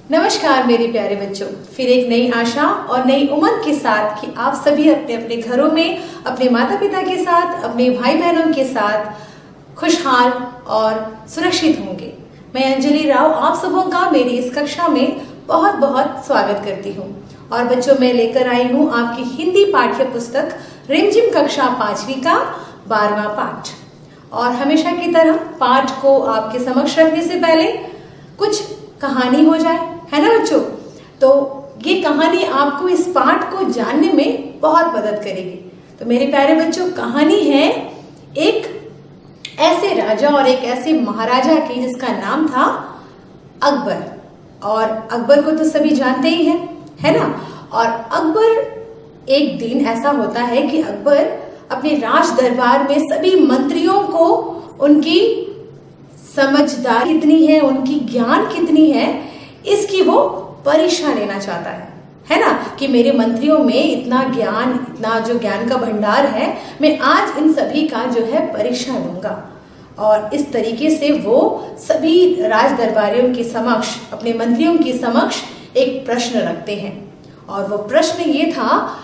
नमस्कार मेरे प्यारे बच्चों, फिर एक नई आशा और नई उमंग के साथ कि आप सभी अपने अपने घरों में अपने माता पिता के साथ, अपने भाई बहनों के साथ खुशहाल और सुरक्षित होंगे। मैं अंजलि राव आप सबों का मेरी इस कक्षा में बहुत बहुत स्वागत करती हूँ। और बच्चों, मैं लेकर आई हूँ आपकी हिंदी पाठ्य पुस्तक रिमझिम कक्षा 5वीं का 12वां पाठ। और हमेशा की तरह पाठ को आपके समक्ष रखने से पहले कुछ कहानी हो जाए, है ना बच्चों। तो ये कहानी आपको इस पाठ को जानने में बहुत मदद करेगी। तो मेरे प्यारे बच्चों, कहानी है एक ऐसे राजा और एक ऐसे महाराजा की जिसका नाम था अकबर। और अकबर को तो सभी जानते ही हैं, है ना। और अकबर, एक दिन ऐसा होता है कि अकबर अपने राज दरबार में सभी मंत्रियों को उनकी समझदारी कितनी है, उनकी ज्ञान कितनी है, इसकी वो परीक्षा लेना चाहता है ना। कि मेरे मंत्रियों में इतना ज्ञान, इतना जो ज्ञान का भंडार है, मैं आज इन सभी का जो है परीक्षा लूंगा। और इस तरीके से वो सभी राज दरबारियों के समक्ष, अपने मंत्रियों के समक्ष एक प्रश्न रखते हैं। और वो प्रश्न ये था,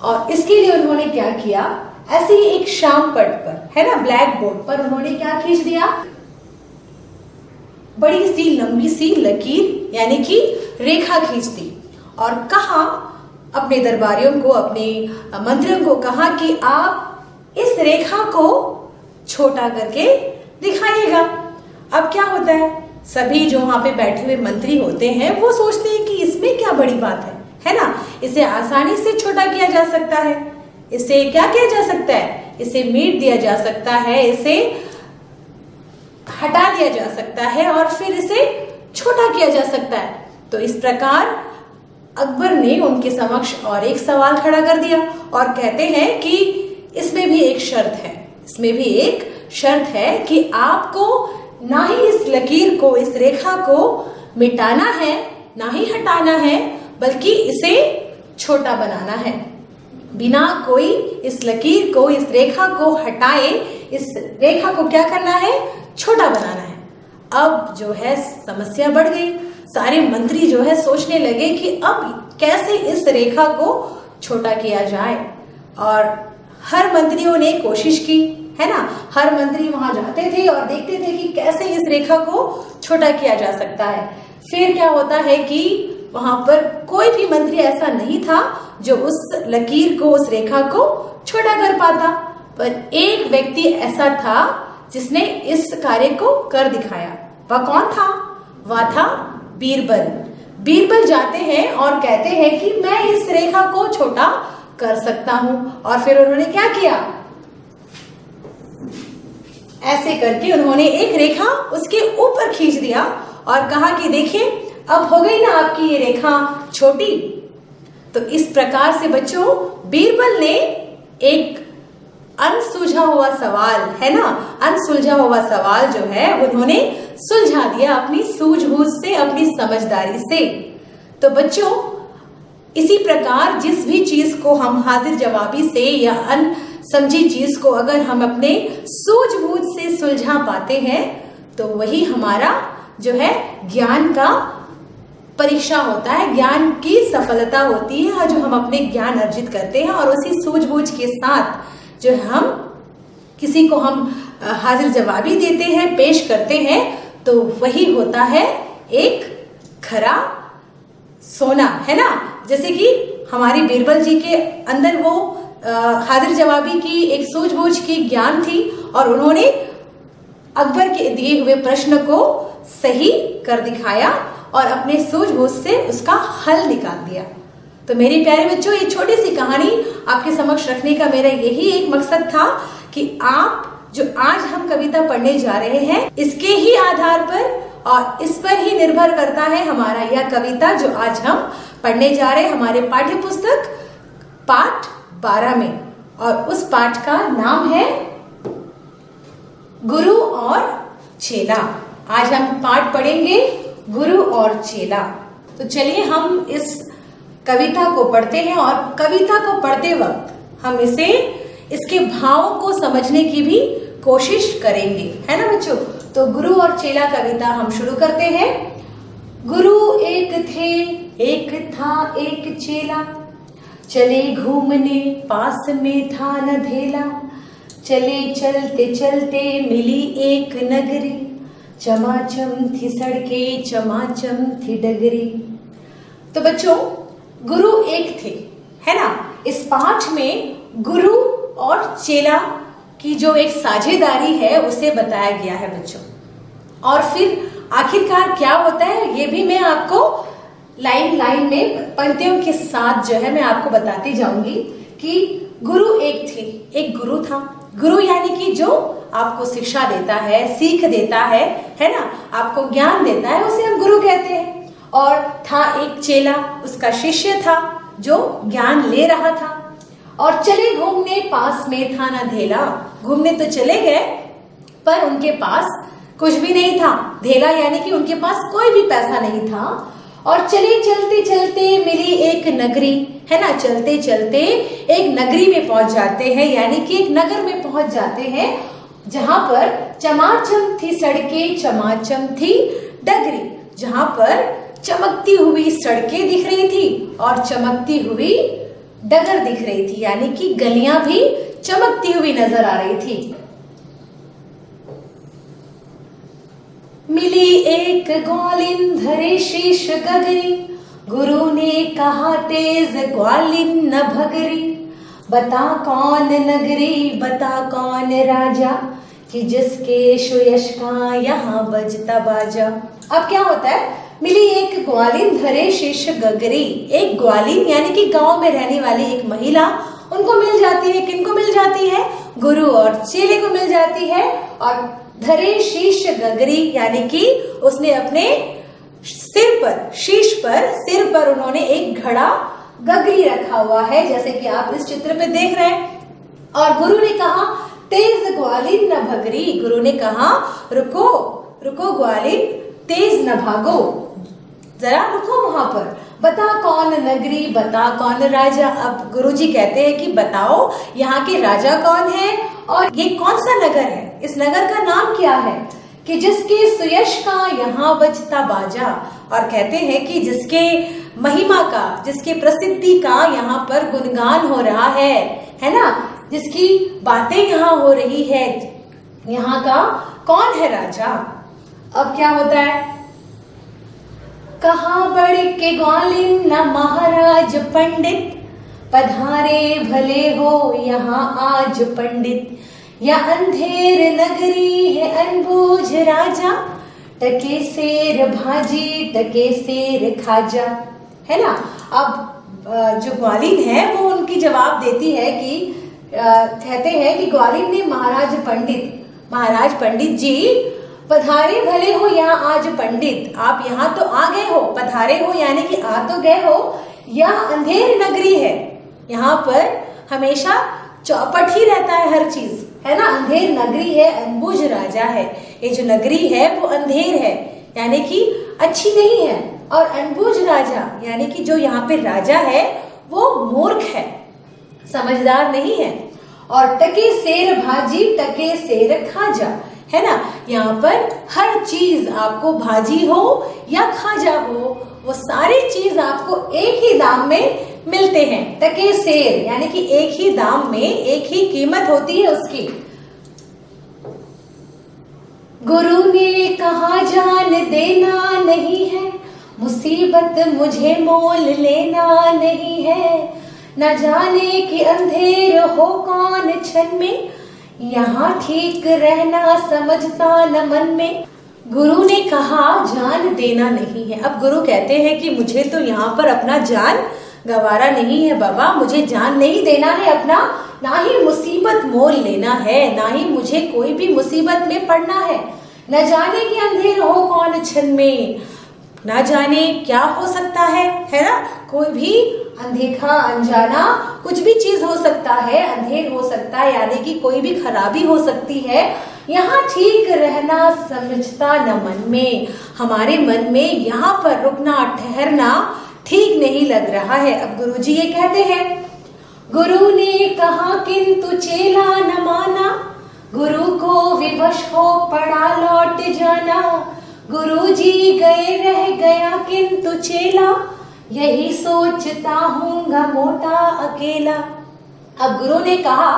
और इसके लिए उन्होंने क्या किया, ऐसे ही एक श्याम पट पर, है ना, ब्लैक बोर्ड पर उन्होंने क्या खींच दिया, बड़ी सी लंबी सी लकीर यानी कि रेखा खींच दी। और कहा अपने दरबारियों को, अपने मंत्रियों को कहा कि आप इस रेखा को छोटा करके दिखाइएगा। अब क्या होता है, सभी जो वहां पे बैठे हुए मंत्री होते हैं वो सोचते हैं कि इसमें क्या बड़ी बात है ना। इसे आसानी से छोटा किया जा सकता है। इसे क्या किया जा सकता है, इसे मीट दिया जा सकता है, इसे हटा दिया जा सकता है और फिर इसे छोटा किया जा सकता है। तो इस प्रकार अकबर ने उनके समक्ष और एक सवाल खड़ा कर दिया और कहते हैं कि इसमें भी एक शर्त है, इसमें भी एक शर्त है कि आपको ना ही इस लकीर को, इस रेखा को मिटाना है, ना ही हटाना है, बल्कि इसे छोटा बनाना है। बिना कोई इस लकीर को, इस रेखा को हटाए, इस रेखा को क्या करना है, छोटा बनाना है। अब जो है समस्या बढ़ गई। सारे मंत्री जो है सोचने लगे कि अब कैसे इस रेखा को छोटा किया जाए। और हर मंत्रियों ने कोशिश की, है ना। हर मंत्री वहां जाते थे और देखते थे कि कैसे इस रेखा को छोटा किया जा सकता है। फिर क्या होता है कि वहां पर कोई भी मंत्री ऐसा नहीं था जो उस लकीर को, उस रेखा को छोटा कर पाता। पर एक व्यक्ति ऐसा था जिसने इस कार्य को कर दिखाया। वह कौन था? वह था बीरबल। बीरबल जाते हैं और कहते हैं कि मैं इस रेखा को छोटा कर सकता हूं। और फिर उन्होंने क्या किया, ऐसे करके उन्होंने एक रेखा उसके ऊपर खींच दिया और कहा कि देखिए, अब हो गई ना आपकी ये रेखा छोटी। तो इस प्रकार से बच्चों, बीरबल ने एक अनसुलझा हुआ सवाल, है ना, अनसुलझा हुआ सवाल जो है उन्होंने सुलझा दिया अपनी सूझबूझ से, अपनी समझदारी से। तो बच्चों, इसी प्रकार जिस भी चीज को हम हाजिर जवाबी से या अनसमझी चीज को अगर हम अपने सूझबूझ से सुलझा पाते हैं तो वही हमारा जो है ज्ञान का परीक्षा होता है, ज्ञान की सफलता होती है जो हम अपने ज्ञान अर्जित करते हैं। और उसी सूझबूझ के साथ जो हम किसी को हम हाजिर जवाबी देते हैं, पेश करते हैं, तो वही होता है एक खरा सोना, है ना। जैसे कि हमारी बीरबल जी के अंदर वो हाजिर जवाबी की एक सूझबूझ की ज्ञान थी और उन्होंने अकबर के दिए हुए प्रश्न को सही कर दिखाया और अपने सूझबूझ से उसका हल निकाल दिया। तो मेरे प्यारे बच्चों, ये छोटी सी कहानी आपके समक्ष रखने का मेरा यही एक मकसद था कि आप जो आज हम कविता पढ़ने जा रहे हैं, इसके ही आधार पर और इस पर ही निर्भर करता है हमारा यह कविता जो आज हम पढ़ने जा रहे हैं हमारे पाठ्य पुस्तक पाठ 12 में। और उस पाठ का नाम है गुरु और चेला। आज हम पाठ पढ़ेंगे गुरु और चेला। तो चलिए हम इस कविता को पढ़ते हैं और कविता को पढ़ते वक्त हम इसके भावों को समझने की भी कोशिश करेंगे, है ना बच्चों। तो गुरु और चेला कविता हम शुरू करते हैं। गुरु एक थे, एक था एक चेला, चले घूमने पास में था नधेला। चले चलते चलते मिली एक नगरी, चमाचम थी सड़कें चमाचम थी डगरी। तो बच्चों, गुरु एक थे, है ना। इस पाठ में गुरु और चेला की जो एक साझेदारी है उसे बताया गया है बच्चों। और फिर आखिरकार क्या होता है ये भी मैं आपको लाइन लाइन में पंक्तियों के साथ जो है मैं आपको बताती जाऊंगी कि गुरु एक थे, एक गुरु था। गुरु यानी कि जो आपको शिक्षा देता है, सीख देता है ना, आपको ज्ञान देता है, उसे हम गुरु कहते हैं। और था एक चेला, उसका शिष्य था जो ज्ञान ले रहा था। और चले घूमने पास में था न धेला, घूमने तो चले गए पर उनके पास कुछ भी नहीं था। धेला यानी कि उनके पास कोई भी पैसा नहीं था। और चले चलते चलते मिली एक नगरी, है ना। चलते चलते एक नगरी में पहुंच जाते हैं, यानी कि एक नगर में पहुंच जाते हैं जहां पर चमाचम थी सड़कें चमाचम थी डगरी, जहां पर चमकती हुई सड़कें दिख रही थी और चमकती हुई डगर दिख रही थी, यानी कि गलियां भी चमकती हुई नजर आ रही थी। मिली एक ग्वालिन धरे शीश गगरी, गुरु ने कहा तेज ग्वालिन न भगरी। बता कौन नगरी बता कौन राजा, कि जिसके सुयश का यहाँ बजता बाजा। अब क्या होता है, मिली एक ग्वालिन धरे शीश गगरी। एक ग्वालिन यानी कि गांव में रहने वाली एक महिला, उनको मिल जाती है। किनको मिल जाती है? गुरु और चेले को मिल जाती है। और धरे शीश गगरी यानी कि उसने अपने सिर पर, शीश पर, सिर पर उन्होंने एक घड़ा गगरी रखा हुआ है, जैसे कि आप इस चित्र में देख रहे हैं। और गुरु ने कहा तेज ग्वालिन न भगरी, गुरु ने कहा रुको रुको ग्वालिन, तेज न भागो, जरा रुको वहां पर। बता कौन नगरी बता कौन राजा। अब गुरुजी कहते हैं कि बताओ यहाँ के राजा कौन है और ये कौन सा नगर है, इस नगर का नाम क्या है, कि जिसके सुयश का यहाँ बजता बाजा। और कहते हैं कि जिसके महिमा का, जिसके प्रसिद्धि का यहाँ पर गुणगान हो रहा है ना, जिसकी बातें यहाँ हो रही है, यहाँ का कौन है राजा। अब क्या होता है, कहा बढ़ के ग्वालिन न महाराज पंडित, पधारे भले हो यहाँ आज पंडित। या अंधेर नगरी है अनबूझ राजा, टके सेर भाजी टके सेर खाजा, है ना। अब जो ग्वालिन है वो उनकी जवाब देती है कि कहते हैं कि ग्वालिन ने महाराज पंडित जी पधारे भले हो यहाँ आज पंडित, आप यहाँ तो आ गए हो, पधारे हो यानी कि आ तो गए हो। यह अंधेर नगरी है, यहाँ पर हमेशा चौपट ही रहता है हर चीज, है ना। अंधेर नगरी है, अनबुझ राजा है। ये जो नगरी है वो अंधेर है यानी कि अच्छी नहीं है। और अनबुझ राजा यानी कि जो यहाँ पे राजा है वो मूर्ख है, समझदार नहीं है। और टके सेर भाजी टके सेर खाजा, है ना। यहाँ पर हर चीज आपको भाजी हो या खाजा हो, वो सारी चीज आपको एक ही दाम में मिलते हैं। टके सेर यानी कि एक ही दाम में एक ही कीमत होती है उसकी। गुरु ने कहा जान देना नहीं है, मुसीबत मुझे मोल लेना नहीं है। न जाने कि अंधेर हो कौन क्षण में, यहाँ ठीक रहना समझता न मन में। गुरु ने कहा जान देना नहीं है। अब गुरु कहते हैं कि मुझे तो यहाँ पर अपना जान गवारा नहीं है बाबा, मुझे जान नहीं देना है अपना, ना ही मुसीबत मोल लेना है, ना ही मुझे कोई भी मुसीबत में पड़ना है। न जाने कि अंधेर हो कौन क्षण में, ना जाने क्या हो सकता है ना। कोई भी अनदेखा अनजाना कुछ भी चीज हो सकता है, अंधेर हो सकता है यानी कि कोई भी खराबी हो सकती है। यहाँ ठीक रहना समझता न मन में, हमारे मन में यहाँ पर रुकना ठहरना ठीक नहीं लग रहा है। अब गुरुजी ये कहते हैं, गुरु ने कहा किंतु चेला न माना, गुरु को विवश हो पड़ा लौट जाना। गुरुजी गए रह गया किंतु चेला, यही सोचता हूँगा मोटा अकेला। अब गुरु ने कहा,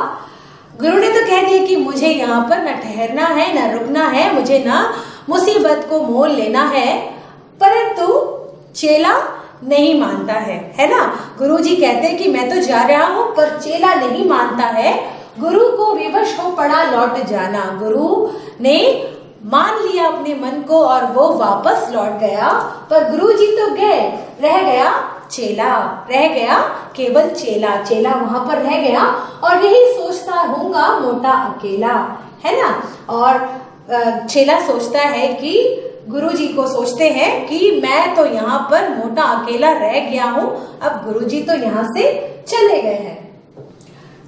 गुरु ने तो कह दिया कि मुझे यहाँ पर न ठहरना है न रुकना है, मुझे ना मुसीबत को मोल लेना है, परंतु चेला नहीं मानता है ना। गुरुजी कहते हैं कि मैं तो जा रहा हूँ, पर चेला नहीं मानता है। गुरु को विवश हो पड़ा लौट जाना। गुरु ने मान लिया अपने मन को और वो वापस लौट गया, पर गुरुजी तो गए, रह गया चेला, रह गया केवल चेला। चेला वहां पर रह गया और यही सोचता रहूंगा मोटा अकेला, है ना। और चेला सोचता है कि गुरुजी को सोचते हैं कि मैं तो यहाँ पर मोटा अकेला रह गया हूँ, अब गुरुजी तो यहाँ से चले गए हैं।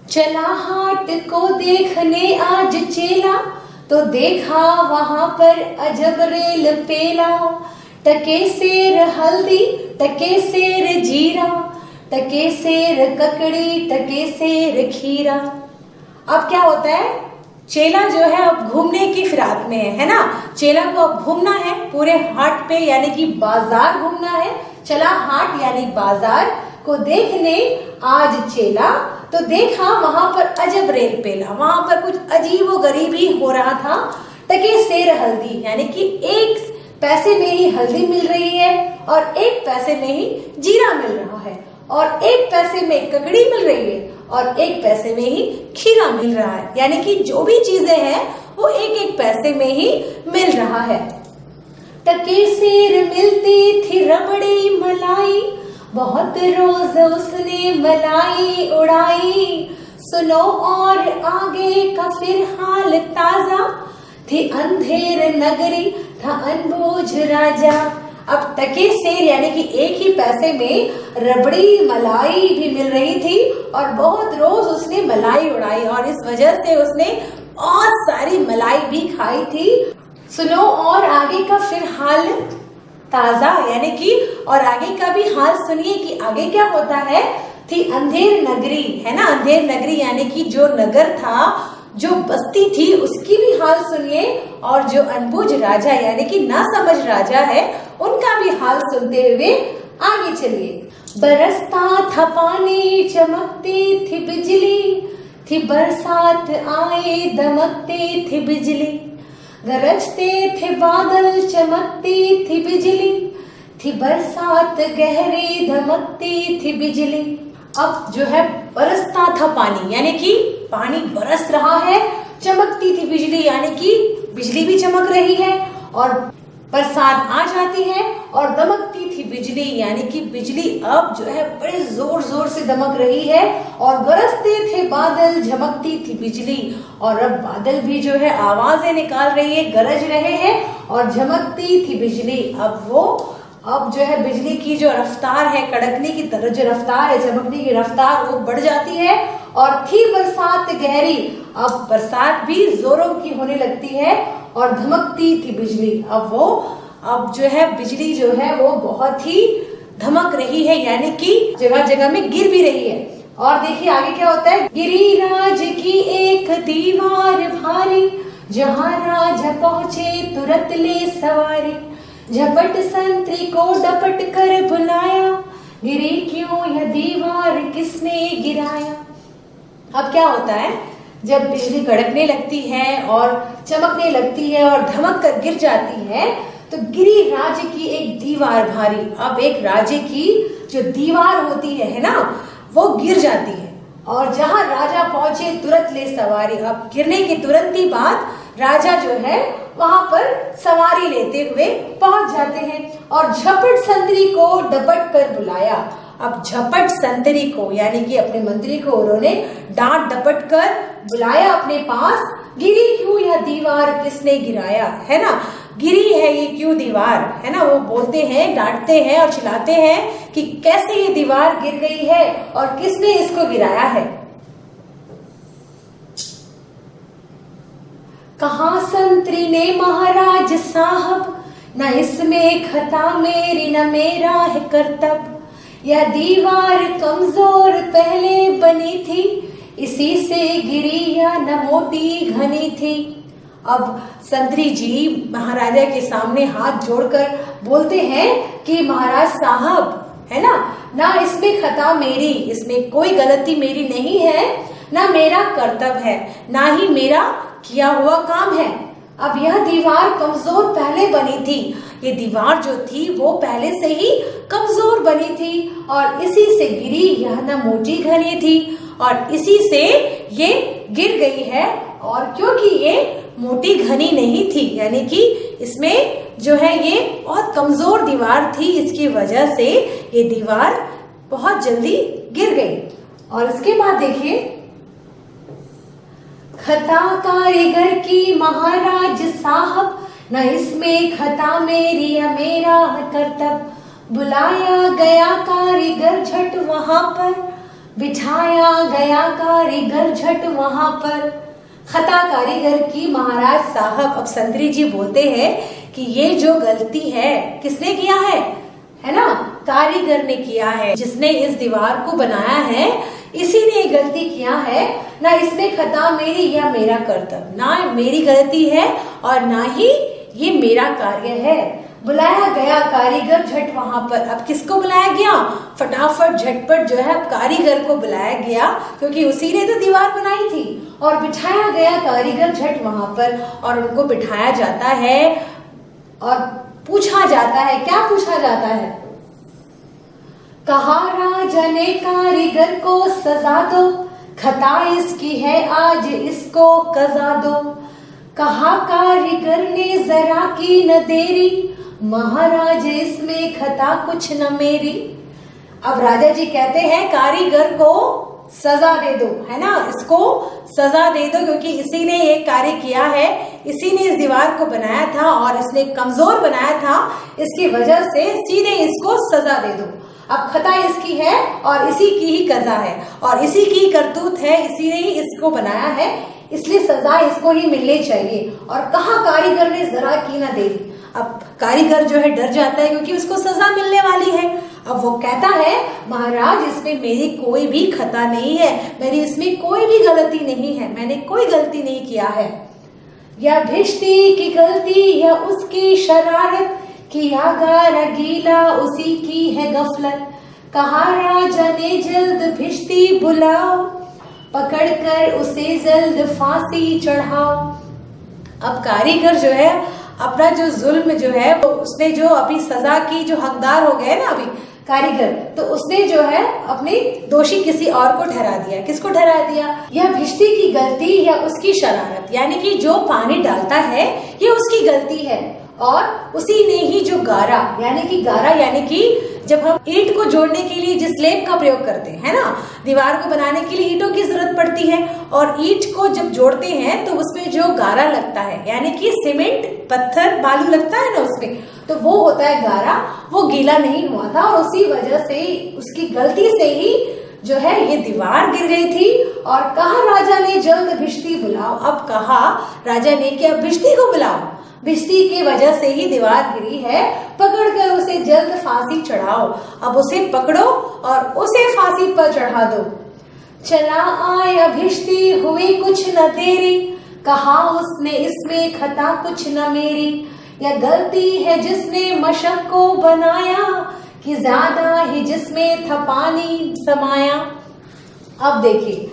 चला हाट को देखने आज चेला, तो देखा वहां पर अजब रेल पेला। टके सेर हल्दी, टके सेर जीरा, टके सेर ककड़ी, टके सेर खीरा। अब क्या होता है, चेला जो है अब घूमने की फिराक में है ना। चेला को अब घूमना है पूरे हाट पे, यानी कि बाजार घूमना है। चला हाट यानी बाजार को देखने आज चेला, तो देखा वहां पर अजब रेल पेला, वहां पर कुछ अजीब व गरीबी हो रहा था। टके सेर हल्दी यानी कि 1 पैसे में ही हल्दी मिल रही है और 1 पैसे में ही जीरा मिल रहा है, और 1 पैसे में ककड़ी मिल रही है और 1 पैसे में ही खीरा मिल रहा है। यानी कि जो भी चीजें हैं वो 1-1 पैसे में ही मिल रहा है। टके सेर मिलती थी रबड़ी मलाई, बहुत रोज उसने मलाई उड़ाई। सुनो और आगे का फिर हाल ताजा, थी अंधेर नगरी था अनबोझ राजा। अब टके सेर यानी कि 1 ही पैसे में रबड़ी मलाई भी मिल रही थी और बहुत रोज उसने मलाई उड़ाई, और इस वजह से उसने बहुत सारी मलाई भी खाई थी। सुनो और आगे का फिर हाल ताजा, यानी कि और आगे का भी हाल सुनिए कि आगे क्या होता है। थी अंधेर नगरी, है ना। अंधेर नगरी यानी कि जो नगर था, जो बस्ती थी, उसकी भी हाल सुनिए, और जो अनबुझ राजा यानी कि ना समझ राजा है, उनका भी हाल सुनते हुए आगे चलिए। बरसता था पानी, चमकती थी बिजली, थी बरसात आए दमकती थी बिजली। गरजते थे बादल, चमकती थी बिजली, थी बरसात गहरी धमकती थी बिजली। अब जो है बरसता था पानी, यानी कि पानी बरस रहा है। चमकती थी बिजली यानी कि बिजली भी चमक रही है, और बरसात आ जाती है। और दमकती थी बिजली यानी कि बिजली अब जो है बड़े जोर जोर से दमक रही है। और गरजते थे बादल, झमकती थी बिजली, और अब बादल भी जो है आवाजें निकाल रही है, गरज रहे हैं, और झमकती थी बिजली। अब जो है बिजली की जो रफ्तार है, कड़कने की तरह जो रफ्तार है, चमकने की रफ्तार, वो बढ़ जाती है। और थी बरसात गहरी, अब बरसात भी जोरों की होने लगती है, और धमकती थी बिजली। अब जो है बिजली जो है वो बहुत ही धमक रही है, यानी कि जगह जगह में गिर भी रही है। और देखिए आगे क्या होता है। गिरिराज की एक दीवार भारी, जहाँ राजा पहुंचे तुरंत ले सवारी। झपट संतरी को डपट कर बुलाया, गिरी क्यों यह दीवार किसने गिराया। अब क्या होता है, जब बिजली कड़कने लगती है और चमकने लगती है और धमक कर गिर जाती है, तो गिरी राज्य की एक दीवार भारी। अब एक राज्य की जो दीवार होती है ना, वो गिर जाती है, और जहां राजा पहुंचे तुरंत ले सवारी। अब गिरने के तुरंत ही बाद राजा जो है वहां पर सवारी लेते हुए पहुंच जाते हैं। और झपट संतरी को डपट कर बुलाया। अब झपट संतरी को यानी कि अपने मंत्री को उन्होंने डांट डपट कर बुलाया अपने पास। गिरी क्यों यह दीवार किसने गिराया, है ना। गिरी है ये क्यों दीवार, है ना। वो बोलते हैं, डांटते हैं और चिल्लाते हैं कि कैसे ये दीवार गिर गई है और किसने इसको गिराया है। कहा संतरी ने महाराज साहब, न इसमें खता मेरी न मेरा है करतब। यह दीवार कमजोर पहले बनी थी, इसी से गिरी या न मोटी घनी थी। अब संतरी जी महाराजा के सामने हाथ जोड़कर बोलते हैं कि महाराज साहब, है ना इसमें खता मेरी, इसमें कोई गलती मेरी नहीं है, ना मेरा कर्तव्य है, ना ही मेरा किया हुआ काम है। अब यह दीवार कमजोर पहले बनी थी, ये दीवार जो थी वो पहले से ही कमजोर बनी थी और इसी से गिरी, यह ना मोटी घनी थी और इसी से ये गिर गई है। और क्योंकि ये मोटी घनी नहीं थी, यानी कि इसमें जो है ये बहुत कमजोर दीवार थी, इसकी वजह से ये दीवार बहुत जल्दी गिर गई। और इसके बाद देखिए, खता कारीगर की महाराज साहब, न इसमें खता मेरी या मेरा कर्तव्य। बुलाया गया कारीगर झट वहां पर, बिठाया गया कारीगर झट वहां पर। खता कारीगर की महाराज साहब, अब संतरी जी बोलते हैं कि ये जो गलती है किसने किया है ना, कारीगर ने किया है, जिसने इस दीवार को बनाया है इसी ने ये गलती किया है। ना इसमें खता मेरी या मेरा कर्तव्य, ना मेरी गलती है और ना ही ये मेरा कार्य है। बुलाया गया कारीगर झट वहां पर। अब किसको बुलाया गया? फटाफट झटपट जो है अब कारीगर को बुलाया गया, क्योंकि उसी ने तो दीवार बनाई थी। और बिठाया गया कारीगर झट वहां पर, और उनको बिठाया जाता है और पूछा जाता है, क्या पूछा जाता है? कहा राजा ने कारीगर को सजा दो, खता इसकी है आज इसको कजा दो। कहा कारीगर ने जरा की न देरी, महाराज इसमें खता कुछ न मेरी। अब राजा जी कहते हैं कारीगर को सजा दे दो, है ना, इसको सजा दे दो, क्योंकि इसी ने ये कार्य किया है, इसी ने इस दीवार को बनाया था और इसने कमजोर बनाया था, इसकी वजह से सीधे इसको सजा दे दो। अब खता इसकी है और इसी की ही कजा है और इसी की करतूत है, इसी ने ही इसको बनाया है, इसलिए सजा इसको ही मिलनी चाहिए। और कहा कारीगर ने जरा की ना देरी। अब कारीगर जो है डर जाता है, क्योंकि उसको सजा मिलने वाली है। अब वो कहता है महाराज इसमें मेरी कोई भी खता नहीं है, मेरी इसमें कोई भी गलती नहीं है, मैंने कोई गलती नहीं किया है। या भिष्टी की गलती या उसकी शरारत, किया गारा गीला उसी की है गफलत। कहा राजा ने जल्द भिष्टी बुलाओ, पकड़कर उसे जल्द फांसी चढ़ाओ। अब कारीगर जो है अपना जो जुल्म जो है उसने जो अभी सजा की जो हकदार हो गए ना अभी कारीगर, तो उसने जो है अपनी दोषी किसी और को ठहरा दिया। किसको ठहरा दिया? यह भिष्टी की गलती या उसकी शरारत, यानी कि जो पानी डालता है ये उसकी गलती है और उसी ने ही जो गारा, यानी कि जब हम ईंट को जोड़ने के लिए जिस स्लेब का प्रयोग करते हैं ना, दीवार को बनाने के लिए ईंटों की जरूरत पड़ती है और ईंट को जब जोड़ते हैं तो उसमें जो गारा लगता है, यानी कि सीमेंट पत्थर बालू लगता है ना उसमें, तो वो होता है गारा, वो गीला नहीं हुआ था और उसी वजह से उसकी गलती से ही जो है ये दीवार गिर गई थी। और कहा राजा ने जल्द भिष्टी बुलाओ। अब कहा राजा ने कि अब भिष्टी को बुलाओ, भिष्टी की वजह से ही दीवार गिरी है, पकड़कर उसे जल्द फांसी चढ़ाओ। अब उसे पकड़ो और उसे फांसी पर चढ़ा दो। चला आया भिष्टी हुई कुछ न देरी, कहा उसने इसमें खता कुछ न मेरी। यह गलती है जिसने मशक को बनाया, कि ज्यादा ही जिसमें था पानी समाया। अब देखिए,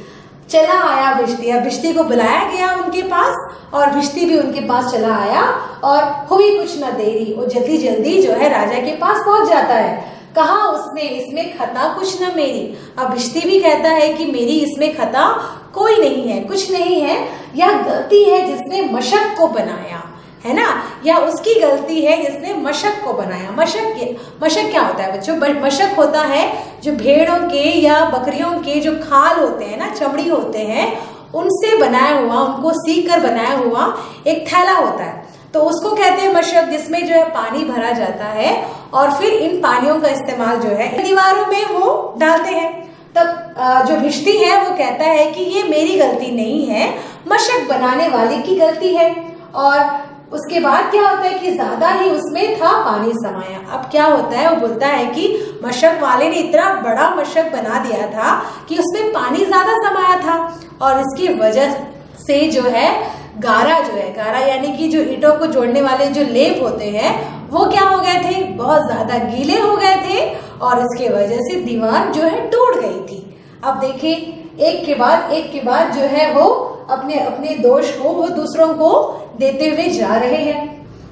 चला आया भिष्टी, अब भिष्टी को बुलाया गया उनके पास और भिष्टी भी उनके पास चला आया और हुई कुछ न देरी, वो जल्दी जल्दी जो है राजा के पास पहुंच जाता है। कहा उसने इसमें खता कुछ न मेरी। अब भिष्टी भी कहता है कि मेरी इसमें खता कोई नहीं है, कुछ नहीं है, यह गलती है जिसने मशक को बनाया, है ना, या उसकी गलती है जिसने मशक को बनाया। मशक क्या होता है बच्चों? मशक होता है जो भेड़ों के या बकरियों के जो खाल होते हैं ना, चमड़ी होते हैं, उनसे बनाया हुआ, उनको सीख कर बनाया हुआ एक थैला होता है, तो उसको कहते हैं मशक, जिसमें जो है पानी भरा जाता है और फिर इन पानियों का इस्तेमाल जो है दीवारों में वो डालते हैं। तब जो भिष्टी है वो कहता है कि ये मेरी गलती नहीं है, मशक बनाने वाले की गलती है। और उसके बाद क्या होता है कि ज्यादा ही उसमें था पानी समाया। अब क्या होता है, वो बोलता है कि मशक वाले ने इतना बड़ा मशक बना दिया था कि उसमें पानी ज्यादा समाया था और इसकी वजह से जो है गारा जो है, गारा यानी कि जो ईंटों को जोड़ने वाले जो लेप होते हैं वो क्या हो गए थे, बहुत ज्यादा गीले हो गए थे और इसके वजह से दीवार जो है टूट गई थी। अब देखिए एक के बाद जो है वो अपने अपने दोष को वो दूसरों को देते हुए जा रहे हैं।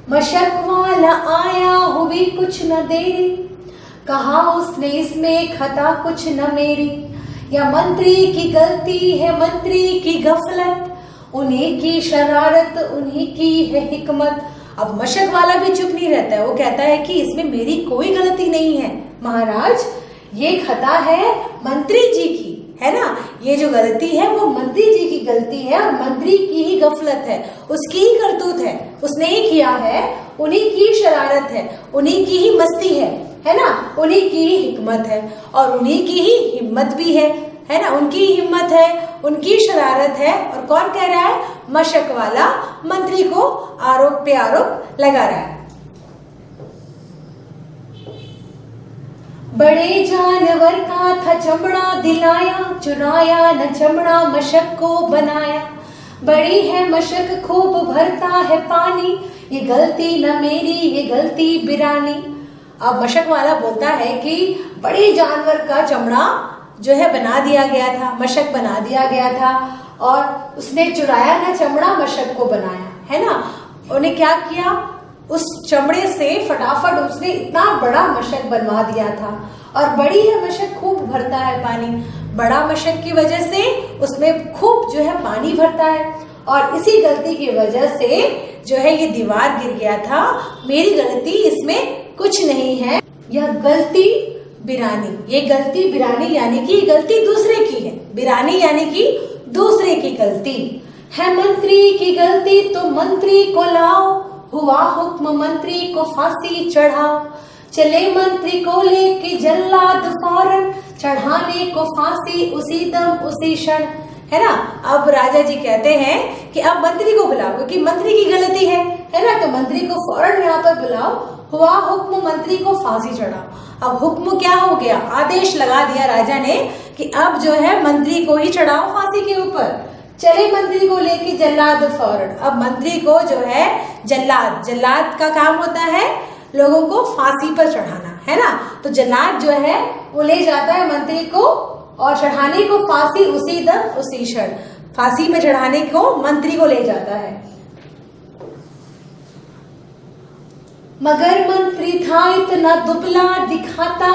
मशक वाला आया हुई कुछ न देरी, कहा उसने इसमें खता कुछ न मेरी, या मंत्री की गलती है मंत्री की गफलत, उन्हीं की शरारत उन्हीं की है हिकमत। अब मशक वाला भी चुप नहीं रहता है, वो कहता है कि इसमें मेरी कोई गलती नहीं है महाराज, ये खता है मंत्री जी की, है ना, ये जो गलती है वो मंत्री जी की गलती है और मंत्री की ही गफलत है, उसकी ही करतूत है, उसने ही किया है, उन्हीं की शरारत है, उन्हीं की ही मस्ती है ना, उन्हीं की ही हिकमत है और उन्हीं की ही हिम्मत भी है ना, उनकी हिम्मत है, उनकी शरारत है। और कौन कह रहा है, मशक वाला मंत्री को आरोप पे आरोप लगा रहा है। बड़े जानवर का था चमड़ा दिलाया, चुराया न चमड़ा मशक को बनाया, बड़ी है मशक खूब भरता है पानी, ये गलती न मेरी ये गलती बिरानी। अब मशक वाला बोलता है कि बड़े जानवर का चमड़ा जो है बना दिया गया था, मशक बना दिया गया था और उसने चुराया ना चमड़ा मशक को बनाया, है ना। उन्हें क्या किया, उस चमड़े से फटाफट उसने इतना बड़ा मशक बनवा दिया था। और बड़ी है मशक खूब भरता है पानी, बड़ा मशक की वजह से उसमें खूब जो है पानी भरता है और इसी गलती की वजह से जो है ये दीवार गिर गया था, मेरी गलती इसमें कुछ नहीं है, यह गलती बिरानी, ये गलती बिरानी यानी कि गलती दूसरे की है, बिरानी यानी कि दूसरे की गलती है। मंत्री की गलती तो मंत्री को लाओ, हुआ हुक्म मंत्री को फांसी चढ़ाओ, चले मंत्री को लेके जल्लाद फौरन, चढ़ाने को फांसी उसी दम उसी क्षण, है ना। अब राजा जी कहते हैं कि अब मंत्री को बुलाओ क्योंकि मंत्री की गलती है ना, तो मंत्री को फौरन यहाँ पर बुलाओ, हुआ हुक्म मंत्री को फांसी चढ़ाओ। अब हुक्म क्या हो गया, आदेश लगा दिया राजा ने कि अब जो है मंत्री को ही चढ़ाओ फांसी के ऊपर, चले मंत्री को लेके जल्लाद फौरन। अब मंत्री को जो है जल्लाद का काम होता है लोगों को फांसी पर चढ़ाना, है ना, तो जल्लाद जो है वो ले जाता है मंत्री को और चढ़ाने को फांसी उसी दम उसी क्षण, फांसी में चढ़ाने को मंत्री को ले जाता है। मगर मंत्री था इतना दुबला दिखाता,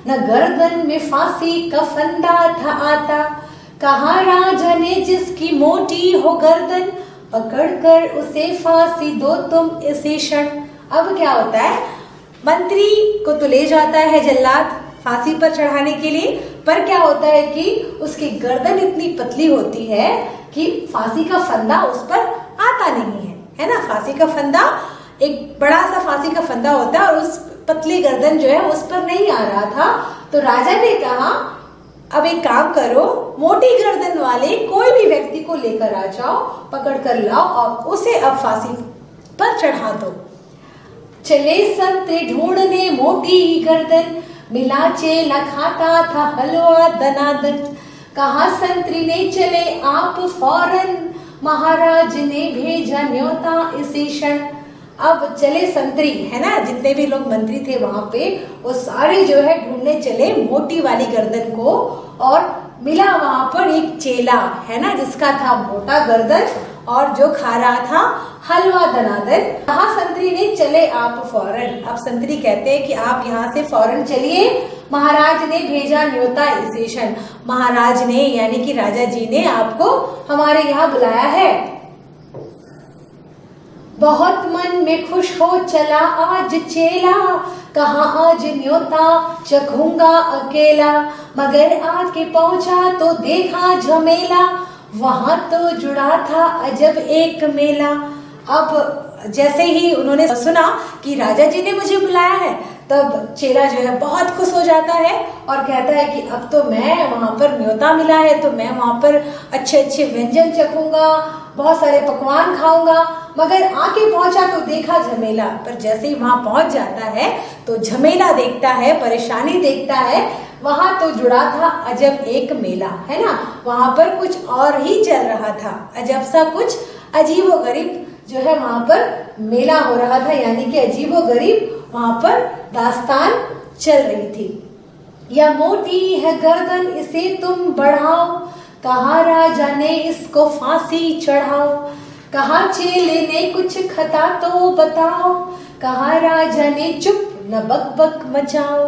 न गर्दन में फांसी का फंदा था आता, कहा राजा ने जिसकी मोटी हो गर्दन, पकड़कर उसे फांसी दो तुम इसी क्षण। अब क्या होता है, मंत्री को तो ले जाता है जल्लाद फांसी पर चढ़ाने के लिए, पर क्या होता है कि उसकी गर्दन इतनी पतली होती है कि फांसी का फंदा उस पर आता नहीं है ना। फांसी का फंदा एक बड़ा सा फांसी का फंदा होता है और उस पतली गर्दन जो है उस पर नहीं आ रहा था, तो राजा ने कहा अब एक काम करो, मोटी गर्दन वाले कोई भी व्यक्ति को लेकर आ जाओ, पकड़ कर लाओ और उसे अब फांसी पर चढ़ा दो। चले संतरे ढूंढने मोटी गर्दन, मिला चेला खाता था हलवा दनादन, कहा संतरी ने चले आप फौरन, महाराज ने भेजा न्योता इसी क्षण। अब चले संतरी, है ना, जितने भी लोग मंत्री थे वहां पे वो सारे जो है ढूंढने चले मोटी वाली गर्दन को, और मिला वहां पर एक चेला, है ना, जिसका था मोटा गर्दन और जो खा रहा था हलवा दनादन। कहा संतरी ने चले आप फौरन। अब संतरी कहते हैं कि आप यहाँ से फौरन चलिए, महाराज ने भेजा न्योता इसी क्षण, महाराज ने यानी कि राजा जी ने आपको हमारे यहाँ बुलाया है। बहुत मन में खुश हो चला आज चेला, कहा आज न्योता चखूंगा अकेला, मगर आके पहुंचा तो देखा झमेला, वहां तो जुड़ा था अजब एक मेला। अब जैसे ही उन्होंने सुना कि राजा जी ने मुझे बुलाया है, तब चेला जो है बहुत खुश हो जाता है और कहता है कि अब तो मैं वहां पर न्योता मिला है तो मैं वहां पर अच्छे अच्छे व्यंजन चखूंगा, बहुत सारे पकवान खाऊंगा, मगर आके पहुंचा तो देखा झमेला। पर जैसे ही वहां पहुंच जाता है तो झमेला देखता है, परेशानी देखता है, वहां तो जुड़ा था अजब एक मेला, है ना, वहां पर कुछ और ही चल रहा था, अजब सा कुछ अजीबोगरीब जो है वहां पर मेला हो रहा था, यानी कि अजीबोगरीब वहां पर दास्तान चल रही थी। या मोटी है गर्दन इसे तुम बढ़ाओ, कहा राजा ने इसको फांसी चढ़ाओ, कहा चेले ने कुछ खता तो बताओ, कहा राजा ने चुप न बक बक मचाओ।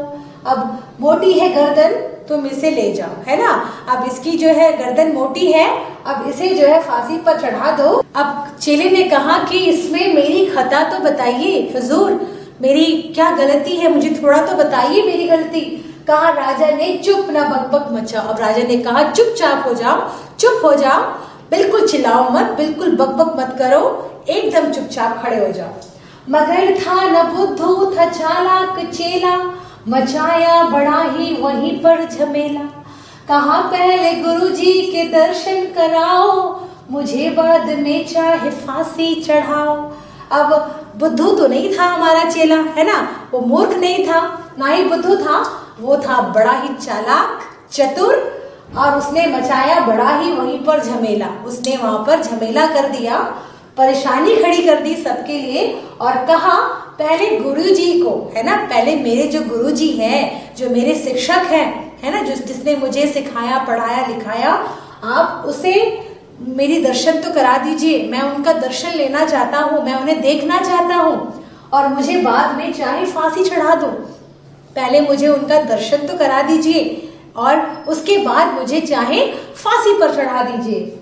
अब मोटी है गर्दन, तुम इसे ले जाओ, है ना। अब इसकी जो है गर्दन मोटी है, अब इसे जो है फांसी पर चढ़ा दो। अब चेले ने कहा कि इसमें मेरी खता तो बताइए हुजूर, मेरी क्या गलती है, मुझे थोड़ा तो बताइए मेरी गलती। कहा राजा ने चुप ना बक बक मचाओ। अब राजा ने कहा चुपचाप हो जाओ, चुप हो जाओ, बिल्कुल चिल्लाओ मत, बिल्कुल बक बक मत करो, एकदम चुपचाप खड़े हो जाओ। मगर था न बुद्धू था चालाक चेला, मचाया बड़ा ही वहीं पर झमेला। कहा पहले गुरुजी के दर्शन कराओ, मुझे बाद में चाहे फांसी चढ़ाओ। अब बुद्धू तो नहीं था हमारा चेला, है ना, वो मूर्ख नहीं था, ना ही बुद्धू था, वो था बड़ा ही चालाक चतुर, और उसने मचाया बड़ा ही वहीं पर झमेला। उसने वहां पर झमेला कर दिया, परेशानी खड़ी कर दी सबके लिए, और कहा पहले गुरुजी को, है ना, पहले मेरे जो गुरुजी हैं, जो मेरे शिक्षक हैं, है ना, जिसने मुझे सिखाया पढ़ाया लिखाया, आप उसे मेरी दर्शन तो करा दीजिए, मैं उनका दर्शन लेना चाहता हूँ, मैं उन्हें देखना चाहता हूँ, और मुझे बाद में चाहे फांसी चढ़ा दो, पहले मुझे उनका दर्शन तो करा दीजिए और उसके बाद मुझे चाहे फांसी पर चढ़ा दीजिए।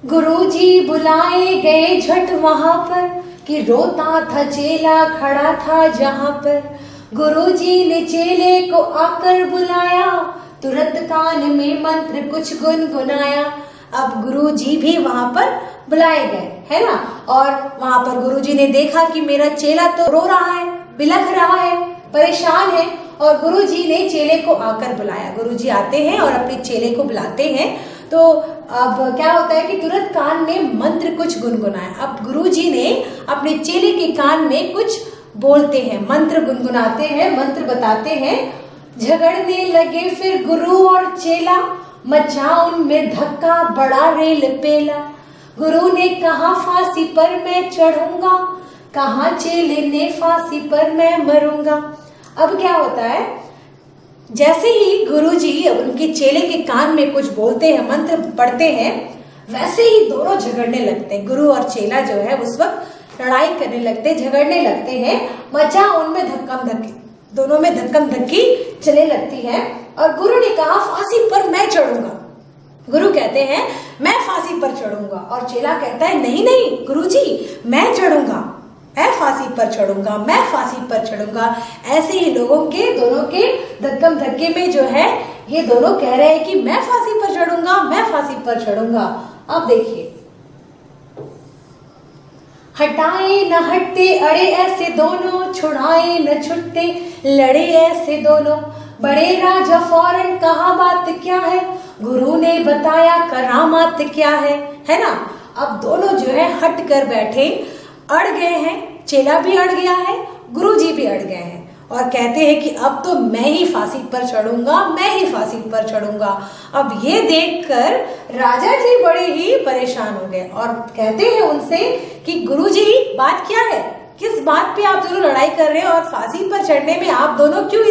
गुरुजी बुलाए गए झट वहां पर, कि रोता था चेला खड़ा था जहां पर। गुरुजी ने चेले को आकर बुलाया, तुरंत कान में मंत्र कुछ गुनगुनाया। अब गुरुजी भी वहां पर बुलाए गए, है ना, और वहां पर गुरुजी ने देखा कि मेरा चेला तो रो रहा है, बिलख रहा है, परेशान है, और गुरुजी ने चेले को आकर बुलाया। गुरुजी आते हैं और अपने चेले को बुलाते हैं, तो अब क्या होता है कि तुरंत कान में मंत्र कुछ गुनगुनाया। अब गुरुजी ने अपने चेले के कान में कुछ बोलते हैं, मंत्र गुनगुनाते हैं, मंत्र बताते हैं। झगड़ने लगे फिर गुरु और चेला, मचा उनमें धक्का बड़ा रेल पेला। गुरु ने कहा फांसी पर मैं चढ़ूंगा, कहा चेले ने फांसी पर मैं मरूंगा। अब क्या होता है, जैसे ही गुरुजी उनके चेले के कान में कुछ बोलते हैं, मंत्र पढ़ते हैं, वैसे ही दोनों झगड़ने लगते हैं। गुरु और चेला जो है उस वक्त लड़ाई करने लगते, झगड़ने लगते हैं, मचा उनमें धक्कम धक्की, दोनों में धक्कम धक्की चलने लगती है। और गुरु ने कहा फांसी पर मैं चढ़ूंगा। गुरु कहते हैं मैं फांसी पर चढ़ूंगा, और चेला कहता है नहीं नहीं गुरुजी, मैं चढ़ूंगा, मैं फांसी पर चढ़ूंगा, मैं फांसी पर चढ़ूंगा। ऐसे ही लोगों के दोनों के धक्कम धक्के में जो है ये दोनों कह रहे हैं कि मैं फांसी पर चढ़ूंगा, मैं फांसी पर चढ़ूंगा। अब देखिए, हटाए न हटते अड़े ऐसे दोनों, छुड़ाए न छुटते लड़े ऐसे दोनों। बड़े राजा फौरन कहा बात क्या है, गुरु ने बताया करामात क्या है ना। अब दोनों जो है हट कर बैठे, अड़ गए हैं, चेला भी अड़ गया है, गुरुजी भी अड़ गए हैं, और कहते हैं कि अब तो मैं ही फांसी पर चढ़ूंगा, मैं ही फांसी पर चढ़ूंगा। अब ये देखकर राजा जी बड़े ही परेशान हो गए और कहते हैं उनसे कि गुरुजी बात क्या है, किस बात पे आप दोनों लड़ाई कर रहे हैं, और फांसी पर चढ़ने में आप दोनों क्यों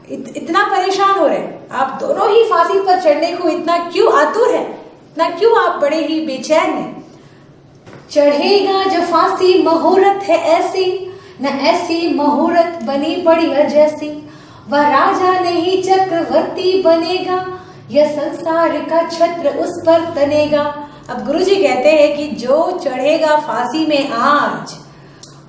इतना परेशान हो रहे हैं, आप दोनों ही फांसी पर चढ़ने को इतना क्यों आतुर है, इतना क्यों आप बड़े ही बेचैन हैं। चढ़ेगा जो फांसी मुहूर्त है ऐसी, न ऐसी मुहूर्त बनी बढ़िया जैसी। वह राजा नहीं चक्रवर्ती बनेगा, यह संसार का छत्र उस पर तनेगा। अब गुरुजी कहते हैं कि जो चढ़ेगा फांसी में आज,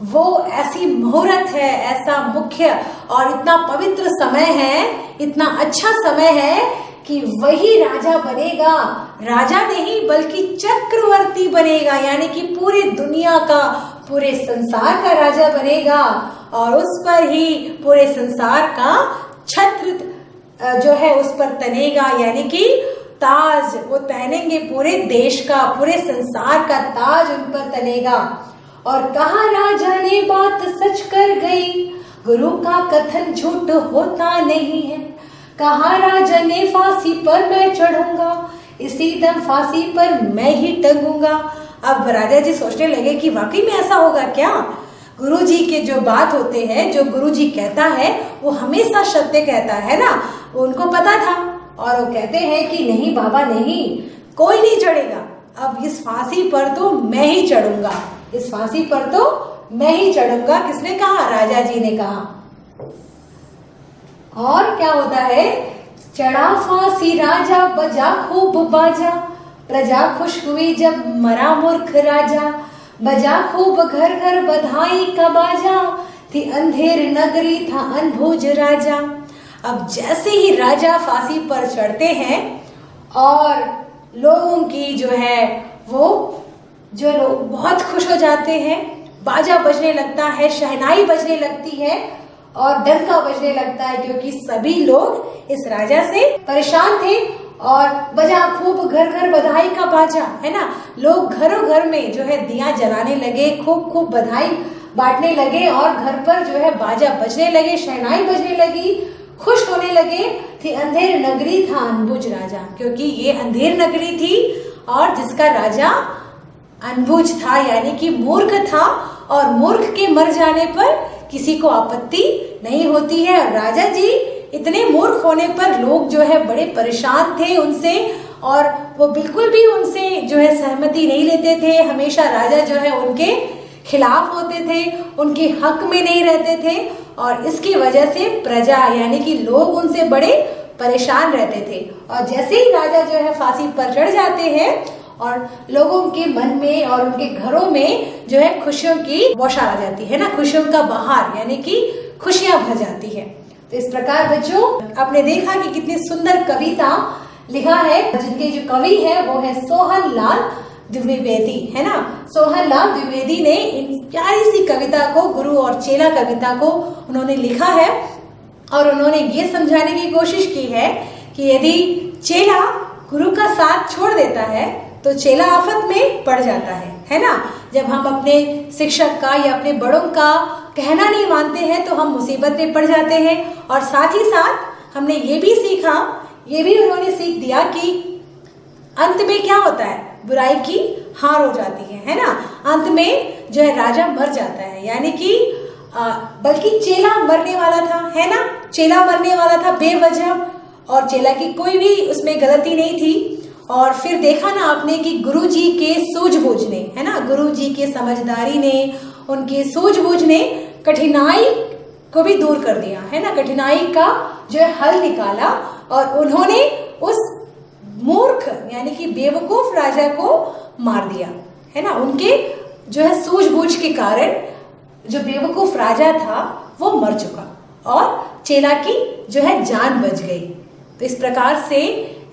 वो ऐसी मुहूर्त है, ऐसा मुख्य और इतना पवित्र समय है, इतना अच्छा समय है कि वही राजा बनेगा। राजा नहीं बल्कि चक्रवर्ती बनेगा, यानी कि पूरी दुनिया का, पूरे संसार का राजा बनेगा, और उस पर ही पूरे संसार का छत्र जो है उस पर तनेगा, यानी कि ताज वो पहनेंगे, पूरे देश का, पूरे संसार का ताज उन पर तनेगा। और कहा राजा ने बात सच कर गई, गुरु का कथन झूठ होता नहीं है। कहा राजा ने फांसी पर मैं चढ़ूंगा, इसी दम फांसी पर मैं ही टंगूंगा। अब राजा जी सोचने लगे कि वाकई में ऐसा होगा क्या। गुरुजी के जो बात होते हैं, जो गुरुजी कहता है वो हमेशा सत्य कहता है ना, वो उनको पता था। और वो कहते हैं कि नहीं बाबा नहीं, कोई नहीं चढ़ेगा, अब इस फांसी पर तो मैं ही चढ़ूंगा, इस फांसी पर तो मैं ही चढ़ूंगा। किसने कहा? राजा जी ने कहा। और क्या होता है? चढ़ा फांसी राजा, बजा खूब बाजा, प्रजा खुश हुई जब मरा मूर्ख राजा, बजा खूब घर घर बधाई का बाजा, थी अंधेर नगरी था अनभुज राजा। अब जैसे ही राजा फांसी पर चढ़ते हैं और लोगों की जो है वो जो लोग बहुत खुश हो जाते हैं, बाजा बजने लगता है, शहनाई बजने लगती है और डंका बजने लगता है, क्योंकि सभी लोग इस राजा से परेशान थे। और बजा खूब घर घर बधाई का बाजा, है ना, लोग घरों घर में जो है दिया जलाने लगे, खूब खूब बधाई बांटने लगे और घर पर जो है बाजा बजने लगे, शहनाई बजने लगी, खुश होने लगे। थी अंधेर नगरी था अनबुझ राजा, क्योंकि ये अंधेर नगरी थी और जिसका राजा अनबुझ था यानी कि मूर्ख था, और मूर्ख के मर जाने पर किसी को आपत्ति नहीं होती है। राजा जी इतने मूर्ख होने पर लोग जो है बड़े परेशान थे उनसे, और वो बिल्कुल भी उनसे जो है सहमति नहीं लेते थे। हमेशा राजा जो है उनके खिलाफ होते थे, उनके हक में नहीं रहते थे, और इसकी वजह से प्रजा यानी कि लोग उनसे बड़े परेशान रहते थे। और जैसे ही राजा जो है फांसी पर चढ़ जाते हैं और लोगों के मन में और उनके घरों में जो है खुशियों की बौछार आ जाती है ना, खुशियों का बहार यानी कि खुशियां भर जाती है। तो इस प्रकार बच्चों आपने देखा कि कितनी सुंदर कविता लिखा है, जिनके जो कवि है वो है सोहन लाल द्विवेदी, है ना। सोहन लाल द्विवेदी ने इन प्यारी सी कविता को, गुरु और चेला कविता को उन्होंने लिखा है, और उन्होंने ये समझाने की कोशिश की है कि यदि चेला गुरु का साथ छोड़ देता है तो चेला आफत में पड़ जाता है ना। जब हम अपने शिक्षक का या अपने बड़ों का कहना नहीं मानते हैं तो हम मुसीबत में पड़ जाते हैं। और साथ ही साथ हमने ये भी सीखा, ये भी उन्होंने सीख दिया कि अंत में क्या होता है, बुराई की हार हो जाती है ना। अंत में जो है राजा मर जाता है, यानी कि बल्कि चेला मरने वाला था, है ना, चेला मरने वाला था बेवजह, और चेला की कोई भी उसमें गलती नहीं थी। और फिर देखा ना आपने कि गुरुजी के सूझबूझ ने, है ना, गुरुजी के समझदारी ने, उनके सूझबूझ ने कठिनाई को भी दूर कर दिया, है ना, कठिनाई का जो है हल निकाला, और उन्होंने उस मूर्ख यानी कि बेवकूफ राजा को मार दिया, है ना। उनके जो है सूझबूझ के कारण जो बेवकूफ राजा था वो मर चुका और चेला की जो है जान बच गई। तो इस प्रकार से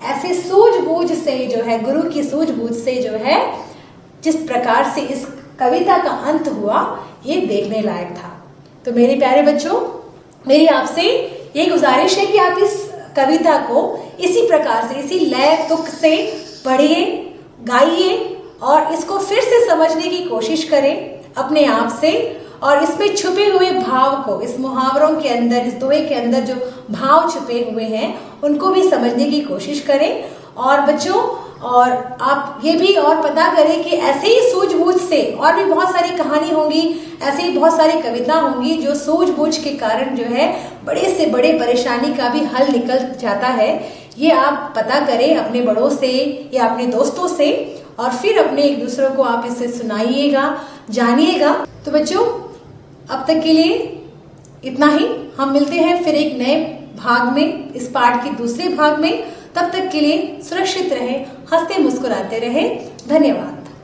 ऐसे सूझबूझ से जो है, गुरु की सूझबूझ से जो है, जिस प्रकार से इस कविता का अंत हुआ ये देखने लायक था। तो मेरे प्यारे बच्चों, मेरी आपसे ये गुजारिश है कि आप इस कविता को इसी प्रकार से, इसी लय तुक से पढ़िए, गाइए और इसको फिर से समझने की कोशिश करें अपने आप से, और इसमें छुपे हुए भाव को, इस मुहावरों के अंदर, इस दोहे के अंदर जो भाव छुपे हुए हैं उनको भी समझने की कोशिश करें। और बच्चों, और आप ये भी और पता करें कि ऐसे ही सूझबूझ से और भी बहुत सारी कहानी होंगी, ऐसे ही बहुत सारी कविता होंगी जो सूझबूझ के कारण जो है बड़े से बड़े परेशानी का भी हल निकल जाता है। ये आप पता करें अपने बड़ों से या अपने दोस्तों से, और फिर अपने एक दूसरों को आप इसे सुनाइएगा, जानिएगा। तो बच्चों, अब तक के लिए इतना ही। हम मिलते हैं फिर एक नए भाग में, इस पाठ के दूसरे भाग में। तब तक के लिए सुरक्षित रहें, हंसते मुस्कुराते रहें। धन्यवाद।